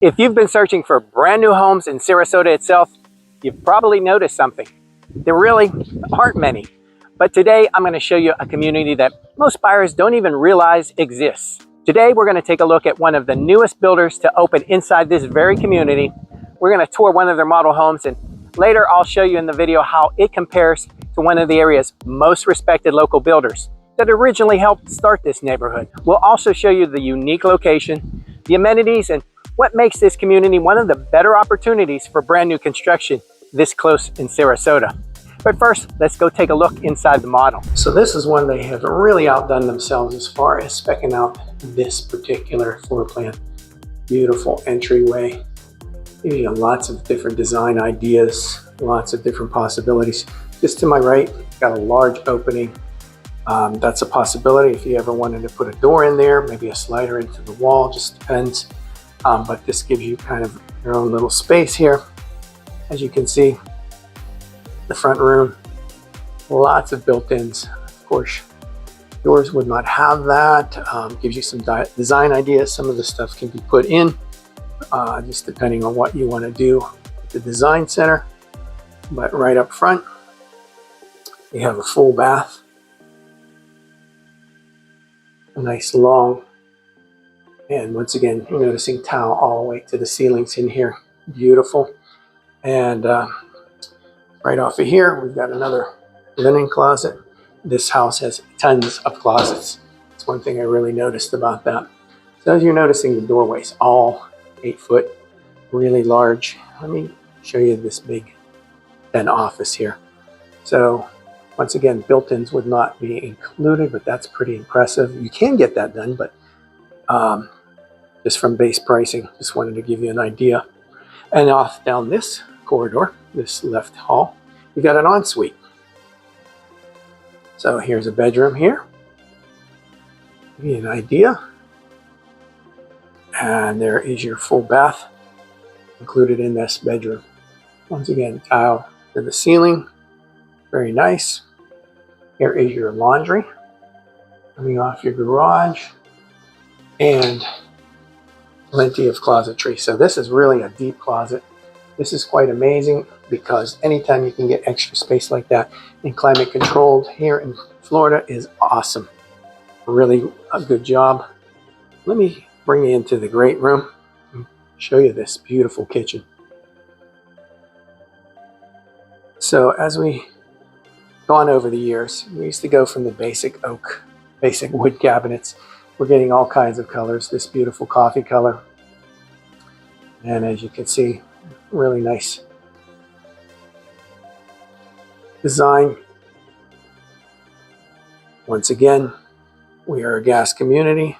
If you've been searching for brand new homes in Sarasota itself, you've probably noticed something. There really aren't many. But today I'm going to show you a community that most buyers don't even realize exists. Today we're going to take a look at one of the newest builders to open inside this very community. We're going to tour one of their model homes, and later I'll show you in the video how it compares to one of the area's most respected local builders that originally helped start this neighborhood. We'll also show you the unique location, the amenities, and what makes this community one of the better opportunities for brand new construction this close in Sarasota. But first, let's go take a look inside the model. So this is one they have really outdone themselves as far as speccing out this particular floor plan. Beautiful entryway. You know, lots of different design ideas, lots of different possibilities. Just to my right, got a large opening. That's a possibility if you ever wanted to put a door in there, maybe a slider into the wall, just depends. But this gives you kind of your own little space here. As you can see, the front room, lots of built-ins. Of course, yours would not have that. Gives you some design ideas. Some of the stuff can be put in, just depending on what you want to do with the design center. But right up front, you have a full bath. A nice long, and once again, you're noticing tile all the way to the ceilings in here. Beautiful. And right off of here, we've got another linen closet. This house has tons of closets. That's one thing I really noticed about that. So as you're noticing, the doorways, all 8 foot, really large. Let me show you this big den office here. So once again, built-ins would not be included, but that's pretty impressive. You can get that done, but just from base pricing, just wanted to give you an idea. And off down this corridor, this left hall, you got an ensuite. So here's a bedroom here. Give you an idea. And there is your full bath included in this bedroom. Once again, tile to the ceiling. Very nice. Here is your laundry coming off your garage, and plenty of closetry. So this is really a deep closet. This is quite amazing because anytime you can get extra space like that and climate controlled here in Florida is awesome. Really a good job. Let me bring you into the great room and show you this beautiful kitchen. So as we gone over the years, we used to go from the basic oak, basic wood cabinets. We're getting all kinds of colors. This beautiful coffee color, and as you can see, really nice design. Once again, we are a gas community.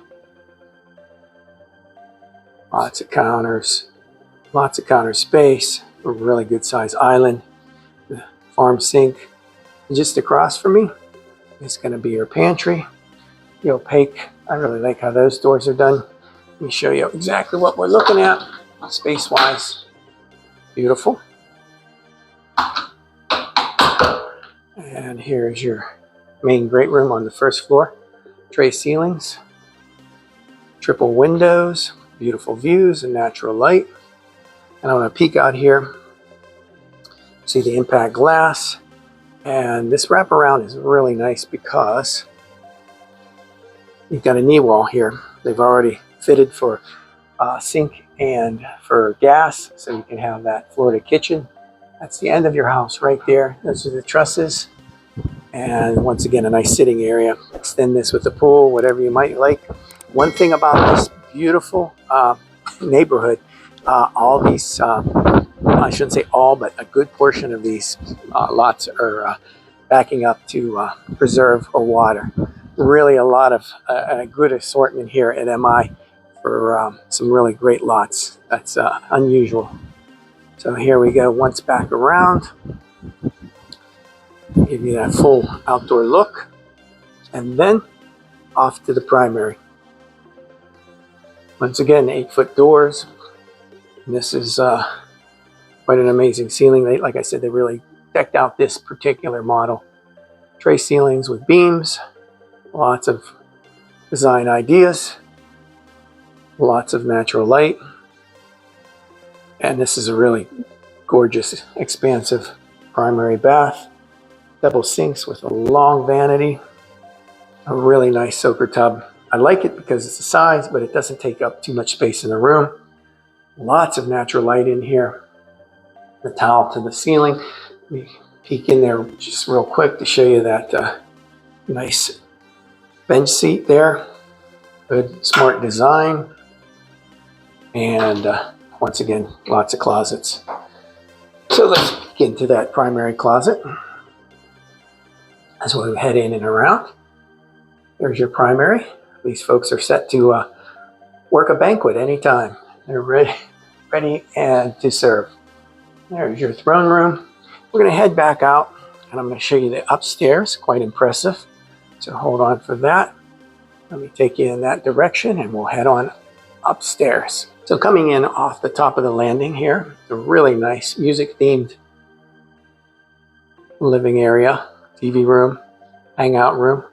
Lots of counters, lots of counter space, a really good size island, the farm sink. And just across from me is going to be your pantry. The opaque, I really like how those doors are done. Let me show you exactly what we're looking at space-wise. Beautiful. And here's your main great room on the first floor. Tray ceilings, triple windows, beautiful views and natural light. And I want to peek out here. See the impact glass. And this wraparound is really nice because you've got a knee wall here. They've already fitted for sink and for gas, so you can have that Florida kitchen. That's the end of your house right there. Those are the trusses. And once again, a nice sitting area. Extend this with the pool, whatever you might like. One thing about this beautiful neighborhood, all these, I shouldn't say all, but a good portion of these lots are backing up to preserve or water. Really a lot of a good assortment here at MI for some really great lots. That's unusual. So here we go, once back around. Give you that full outdoor look. And then off to the primary. Once again, 8 foot doors. And this is quite an amazing ceiling. Like I said, they really decked out this particular model. Tray ceilings with beams, lots of design ideas, lots of natural light. And this is a really gorgeous, expansive primary bath. Double sinks with a long vanity. A really nice soaker tub. I like it because it's the size, but it doesn't take up too much space in the room. Lots of natural light in here. The towel to the ceiling. Let me peek in there just real quick to show you that nice bench seat there. Good, smart design. And once again, lots of closets. So let's get into that primary closet. As we head in and around. There's your primary. These folks are set to work a banquet anytime. They're ready and to serve. There's your throne room. We're going to head back out, and I'm going to show you the upstairs. Quite impressive. So hold on for that. Let me take you in that direction, and we'll head on upstairs. So coming in off the top of the landing here, a really nice music-themed living area, TV room, hangout room.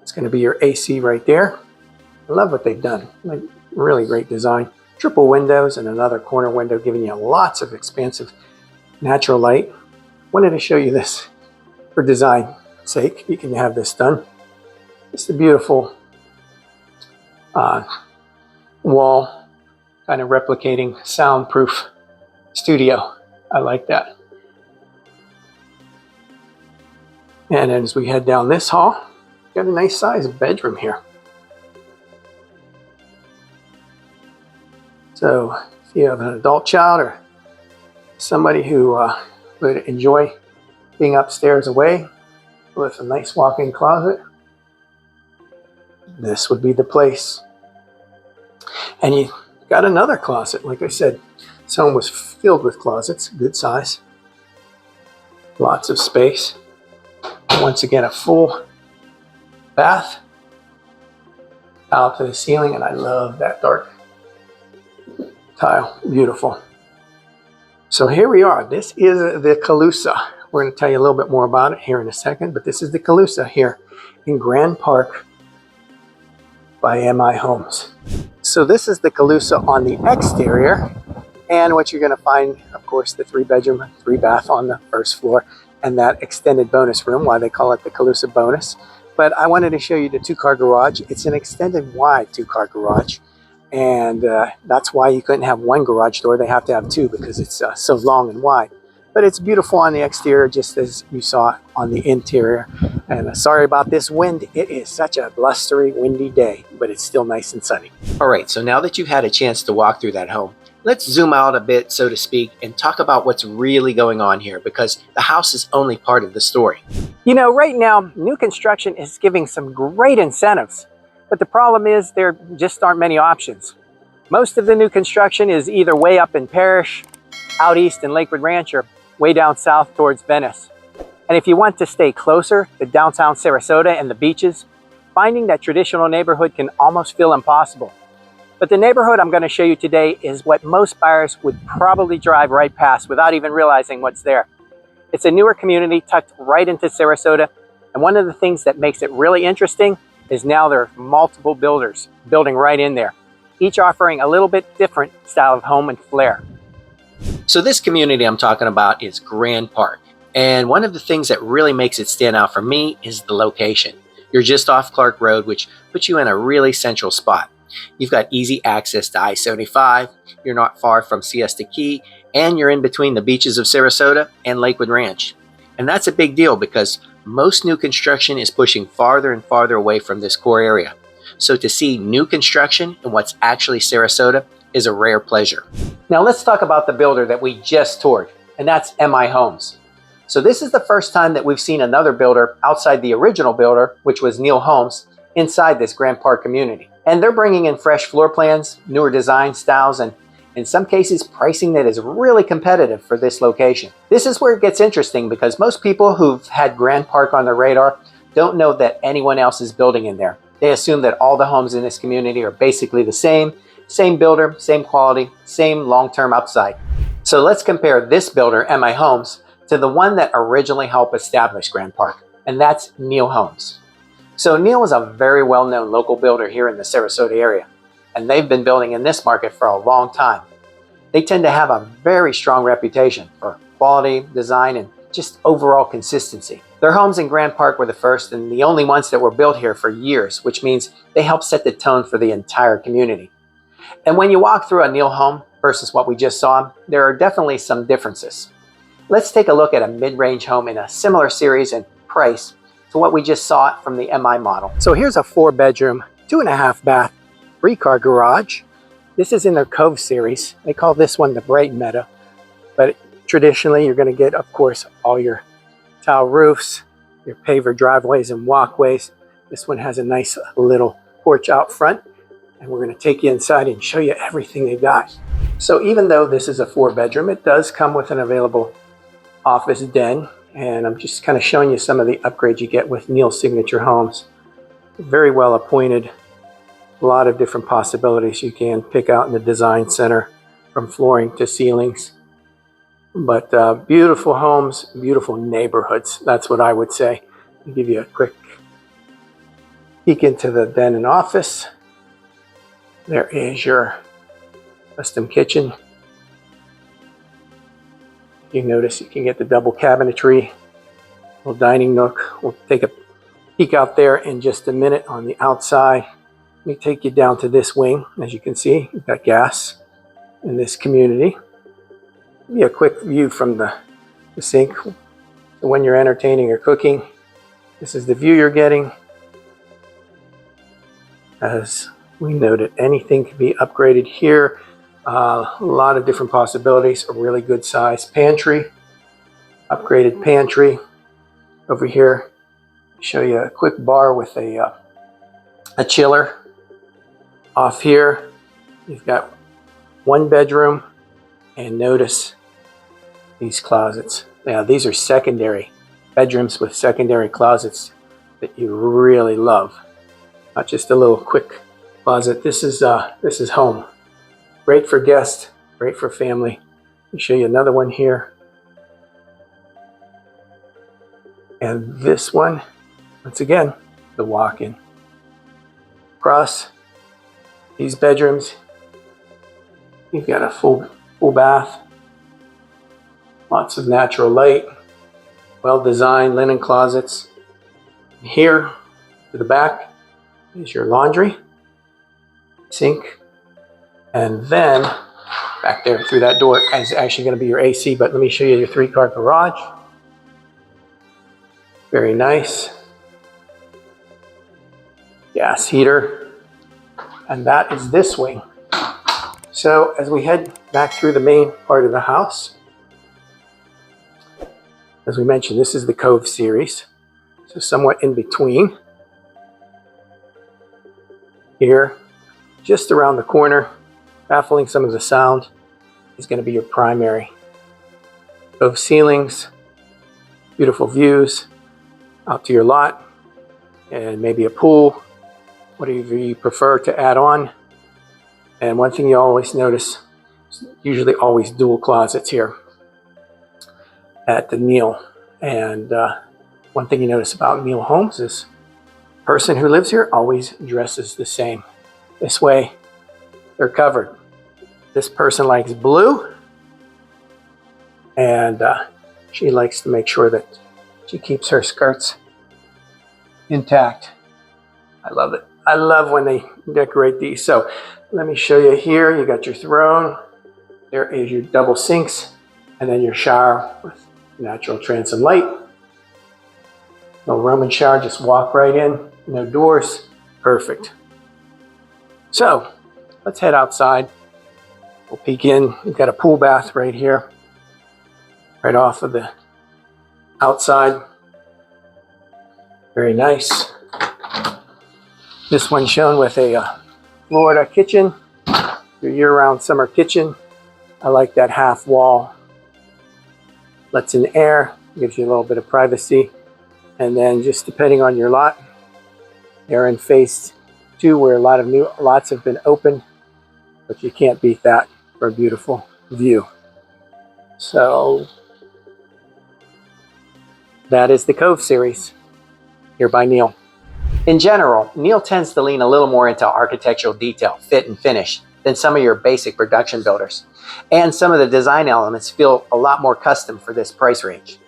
It's going to be your AC right there. I love what they've done. Like, really great design. Triple windows and another corner window giving you lots of expansive natural light. Wanted to show you this for design sake. You can have this done. It's a beautiful wall, kind of replicating soundproof studio. I like that. And as we head down this hall, got a nice sized bedroom here. So if you have an adult child or somebody who would enjoy being upstairs away with a nice walk-in closet, this would be the place. And you got another closet. Like I said, this home was filled with closets, good size, lots of space. Once again, a full bath out to the ceiling, and I love that dark tile. Beautiful. So here we are. This is the Calusa. We're going to tell you a little bit more about it here in a second, but this is the Calusa here in Grand Park by MI Homes. So this is the Calusa on the exterior, and what you're going to find, of course, the 3-bedroom, 3-bath on the first floor, and that extended bonus room, why they call it the Calusa bonus. But I wanted to show you the 2-car garage. It's an extended wide 2-car garage, and that's why you couldn't have one garage door. They have to have 2 because it's so long and wide. But it's beautiful on the exterior, just as you saw on the interior. And sorry about this wind. It is such a blustery, windy day, but it's still nice and sunny. All right, so now that you've had a chance to walk through that home, let's zoom out a bit, so to speak, and talk about what's really going on here, because the house is only part of the story. You know, right now, new construction is giving some great incentives, but the problem is there just aren't many options. Most of the new construction is either way up in Parrish, out east in Lakewood Ranch, or way down south towards Venice. And if you want to stay closer to downtown Sarasota and the beaches, finding that traditional neighborhood can almost feel impossible. But the neighborhood I'm going to show you today is what most buyers would probably drive right past without even realizing what's there. It's a newer community tucked right into Sarasota, and one of the things that makes it really interesting is now there are multiple builders building right in there, each offering a little bit different style of home and flair. So this community I'm talking about is Grand Park, and one of the things that really makes it stand out for me is the location. You're just off Clark Road, which puts you in a really central spot. You've got easy access to I-75, you're not far from Siesta Key, and you're in between the beaches of Sarasota and Lakewood Ranch. And that's a big deal because most new construction is pushing farther and farther away from this core area. So to see new construction in what's actually Sarasota is a rare pleasure. Now let's talk about the builder that we just toured, and that's MI Homes. So this is the first time that we've seen another builder outside the original builder, which was Neal Homes, inside this Grand Park community. And they're bringing in fresh floor plans, newer design styles, and in some cases, pricing that is really competitive for this location. This is where it gets interesting because most people who've had Grand Park on their radar don't know that anyone else is building in there. They assume that all the homes in this community are basically the same builder, same quality, same long-term upside. So let's compare this builder, MI Homes, to the one that originally helped establish Grand Park, and that's Neal Homes. So Neal is a very well-known local builder here in the Sarasota area, and they've been building in this market for a long time. They tend to have a very strong reputation for quality, design, and just overall consistency. Their homes in Grand Park were the first and the only ones that were built here for years, which means they help set the tone for the entire community. And when you walk through a Neal home versus what we just saw, there are definitely some differences. Let's take a look at a mid-range home in a similar series and price to what we just saw from the MI model. So here's a 4-bedroom, 2.5 bath, 3-car garage. This is in their Cove series. They call this one the Bright Meadow. But traditionally, you're going to get, of course, all your tile roofs, your paver driveways and walkways. This one has a nice little porch out front. And we're going to take you inside and show you everything they got. So even though this is a 4-bedroom, it does come with an available office den. And I'm just kind of showing you some of the upgrades you get with Neal Signature Homes. Very well appointed. A lot of different possibilities you can pick out in the design center, from flooring to ceilings. But beautiful homes, beautiful neighborhoods. That's what I would say. I'll give you a quick peek into the den and office. There is your custom kitchen. You notice you can get the double cabinetry, little dining nook. We'll take a peek out there in just a minute on the outside. Let me take you down to this wing. As you can see, you've got gas in this community. Give you a quick view from the sink. So when you're entertaining or cooking, this is the view you're getting. As we noted, anything can be upgraded here. A lot of different possibilities. A really good size pantry, upgraded pantry. Over here, show you a quick bar with a chiller. Off here, you've got 1 bedroom, and notice these closets. Now, these are secondary bedrooms with secondary closets that you really love. Not just a little quick closet. This is home. Great for guests, great for family. Let me show you another one here. And this one, once again, the walk-in. Across these bedrooms, you've got a full bath, lots of natural light, well-designed linen closets. Here to the back is your laundry, sink, and then back there through that door is actually going to be your AC, but let me show you your 3-car garage. Very nice. Gas heater. And that is this wing. So as we head back through the main part of the house, as we mentioned, this is the Cove series. So somewhat in between. Here, just around the corner, baffling some of the sound, is going to be your primary. Cove ceilings, beautiful views out to your lot, and maybe a pool, whatever you prefer to add on. And one thing you always notice, usually always dual closets here at the Neal. And one thing you notice about Neal Homes is the person who lives here always dresses the same. This way, they're covered. This person likes blue, and she likes to make sure that she keeps her skirts intact. I love it. I love when they decorate these. So let me show you here. You got your throne. There is your double sinks, and then your shower with natural transom light. No Roman shower, just walk right in. No doors. Perfect. So let's head outside. We'll peek in. We've got a pool bath right here, right off of the outside. Very nice. This one's shown with a Florida kitchen, your year-round summer kitchen. I like that half wall. Lets in air, gives you a little bit of privacy. And then just depending on your lot, they're in phase 2 where a lot of new lots have been opened, but you can't beat that for a beautiful view. So that is the Cove series here by Neal. In general, Neal tends to lean a little more into architectural detail, fit and finish, than some of your basic production builders. And some of the design elements feel a lot more custom for this price range.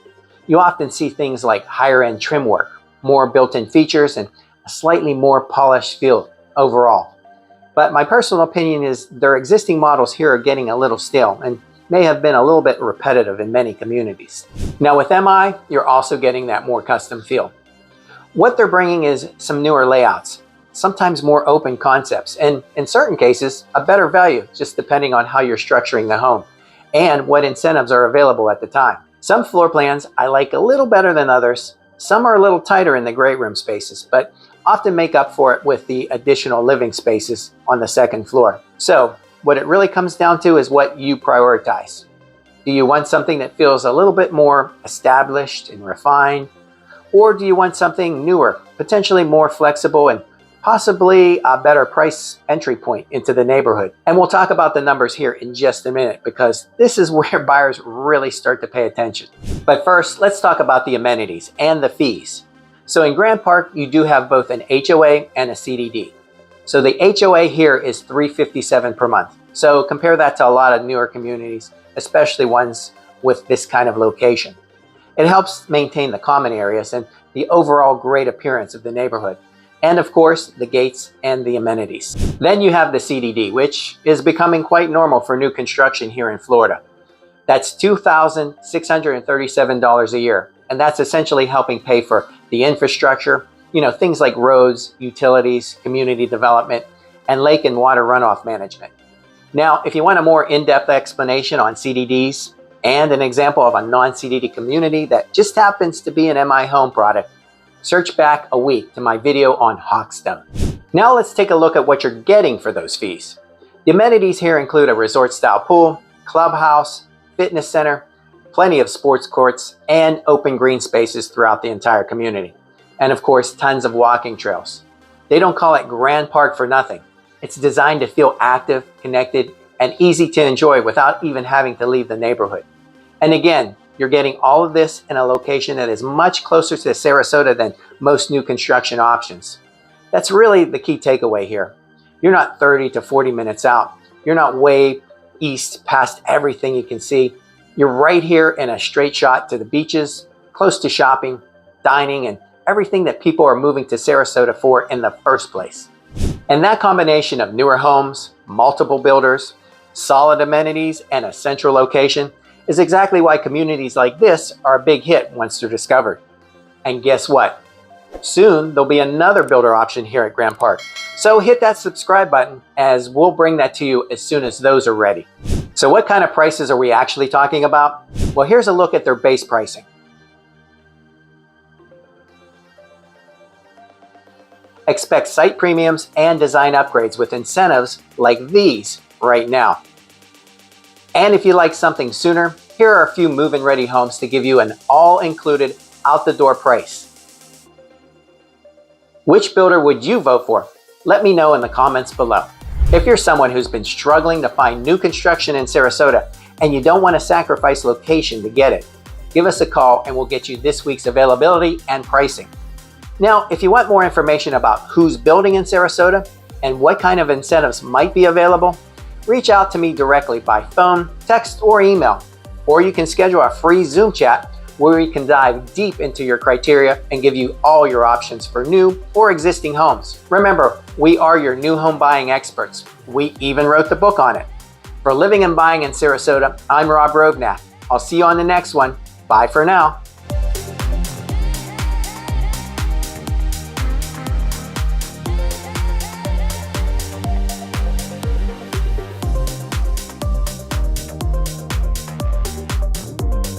You often see things like higher end trim work, more built-in features, and a slightly more polished feel overall. But my personal opinion is their existing models here are getting a little stale and may have been a little bit repetitive in many communities. Now with MI, you're also getting that more custom feel. What they're bringing is some newer layouts, sometimes more open concepts, and in certain cases, a better value, just depending on how you're structuring the home and what incentives are available at the time. Some floor plans I like a little better than others. Some are a little tighter in the great room spaces, but often make up for it with the additional living spaces on the second floor. So what it really comes down to is what you prioritize. Do you want something that feels a little bit more established and refined? Or do you want something newer, potentially more flexible and possibly a better price entry point into the neighborhood? And we'll talk about the numbers here in just a minute because this is where buyers really start to pay attention. But first, let's talk about the amenities and the fees. So in Grand Park, you do have both an HOA and a CDD. So the HOA here is $357 per month. So compare that to a lot of newer communities, especially ones with this kind of location. It helps maintain the common areas and the overall great appearance of the neighborhood. And of course, the gates and the amenities. Then you have the CDD, which is becoming quite normal for new construction here in Florida. That's $2,637 a year. And that's essentially helping pay for the infrastructure, things like roads, utilities, community development, and lake and water runoff management. Now, if you want a more in-depth explanation on CDDs and an example of a non-CDD community that just happens to be an MI home product, search back a week to my video on Hawkstone. Now let's take a look at what you're getting for those fees. The amenities here include a resort-style pool, clubhouse, fitness center, plenty of sports courts, and open green spaces throughout the entire community. And of course, tons of walking trails. They don't call it Grand Park for nothing. It's designed to feel active, connected, and easy to enjoy without even having to leave the neighborhood. And again, you're getting all of this in a location that is much closer to Sarasota than most new construction options. That's really the key takeaway here. You're not 30 to 40 minutes out. You're not way east past everything you can see. You're right here in a straight shot to the beaches, close to shopping, dining, and everything that people are moving to Sarasota for in the first place. And that combination of newer homes, multiple builders, solid amenities, and a central location is exactly why communities like this are a big hit once they're discovered. And guess what? Soon there'll be another builder option here at Grand Park. So hit that subscribe button as we'll bring that to you as soon as those are ready. So what kind of prices are we actually talking about? Well, here's a look at their base pricing. Expect site premiums and design upgrades with incentives like these right now. And if you like something sooner, here are a few move-in ready homes to give you an all-included out-the-door price. Which builder would you vote for? Let me know in the comments below. If you're someone who's been struggling to find new construction in Sarasota and you don't want to sacrifice location to get it, give us a call and we'll get you this week's availability and pricing. Now, if you want more information about who's building in Sarasota and what kind of incentives might be available, reach out to me directly by phone, text, or email. Or you can schedule a free Zoom chat where we can dive deep into your criteria and give you all your options for new or existing homes. Remember, we are your new home buying experts. We even wrote the book on it. For living and buying in Sarasota, I'm Rob Rovnath. I'll see you on the next one. Bye for now.